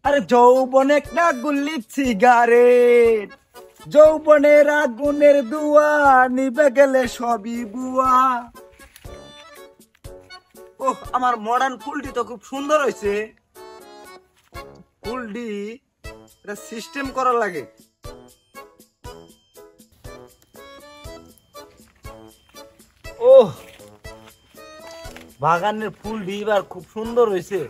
আরে যৌবন একটা গুল্লি সিগারেট, যৌবনের আগুনের দুয়া, নিবে গেলে সবই বুয়া। ওহ, আমার মডার্ন ফুলটি তো খুব সুন্দর হয়েছে। ফুলটি এটা সিস্টেম করা লাগে। ওহ, বাগানের ফুলটি এবার খুব সুন্দর হয়েছে।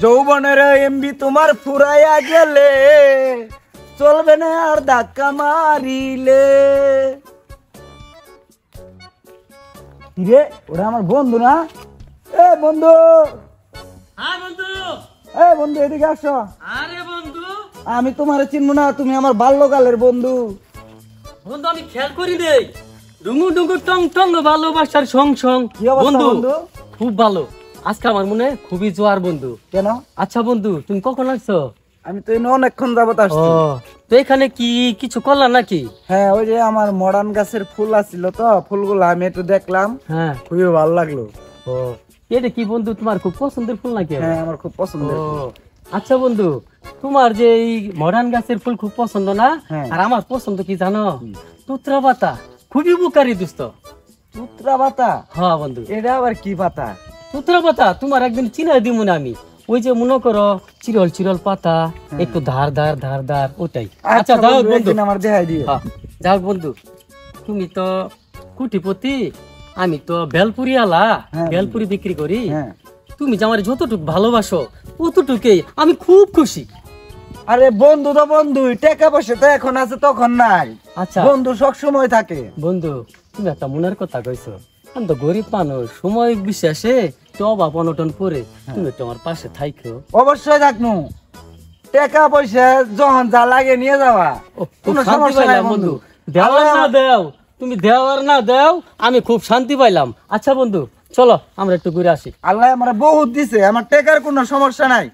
যৌবনের এমবি তোমার ফুরাইয়া গেলে চলবে না আর ধাক্কা মারিলে। রে ওরা আমার বন্ধু না? এ বন্ধু, হ্যাঁ বন্ধু। এ বন্ধু এদিকে আসো। আরে বন্ধু, আমি তোমারে চিনবো না? তুমি আমার বাল্যকালের বন্ধু। বন্ধু আমি খেয়াল করি নেই। ডুঙ্গু ডুঙ্গু টং টং ভালোবাসার সং সং। কি অবস্থা বন্ধু? খুব ভালো। আজকে আমার মনে হয় খুবই জোয়ার বন্ধু। কেন? আচ্ছা বন্ধু, তুমি কখন আসছো? আমি তো অনেকক্ষণ যাবত ও, আসছি। তো এখানে কি কিছু করলা নাকি? হ্যাঁ, ওই যে আমার মডার্ন গাছের ফুল আছিল তো, ফুলগুলো আমি একটু দেখলাম, হ্যাঁ। খুবই ভালো লাগলো। ও, এটা কি বন্ধু তোমার খুব পছন্দের ফুল নাকি? হ্যাঁ, আমার খুব পছন্দের ও, ফুল। আচ্ছা বন্ধু, তোমার যে এই মডার্ন গাছের ফুল খুব পছন্দ না? হ্যাঁ। আর আমার পছন্দ কি জানো? তুত্রা পাতা, খুবই উপকারী দোস্ত। তুত্রা পাতা? হ্যাঁ বন্ধু, এটা আবার কি পাতা? তুত্রা পাতা তোমার একদিন চিনাই দিব না আমি। ওই যে মনে করো চিরল চিরল পাতা, একটু ধার ধার ধার ধার, ওটাই। আচ্ছা যাও বন্ধু, একদিন আমার দেখাই দিও। হ্যাঁ, যাও বন্ধু, তুমি তো কুটিপতি, আমি তো বেলপুরি আলা, হ্যাঁ, বেলপুরি বিক্রি করি। হ্যাঁ। তুমি যে আমার যতটুকু ভালোবাসো অতটুকুই আমি খুব খুশি। আরে বন্ধু তো বন্ধু, টাকা পয়সা তো এখন আছে তখন নাই। আচ্ছা বন্ধু সব সময় থাকে। বন্ধু, তুমি একটা মনের কথা কইছো। আমি তো গরিব মানুষ, সময় বিশ্বাসে তো অভাব অনটন পরে তুমি একটু আমার পাশে থাইকো। অবশ্যই থাকনু। টাকা পয়সা যখন যা লাগে নিয়ে যাওয়া, ও, খুব কোনো শান্তি সমস্যা নাই পাইলাম বন্ধু। বন্ধু। দেওয়ার না দেও, তুমি দেওয়ার না দেও, আমি খুব শান্তি পাইলাম। আচ্ছা বন্ধু, চলো আমরা একটু ঘুরে আসি। আল্লাহ আমার বহুত দিছে, আমার টাকার কোনো সমস্যা নাই।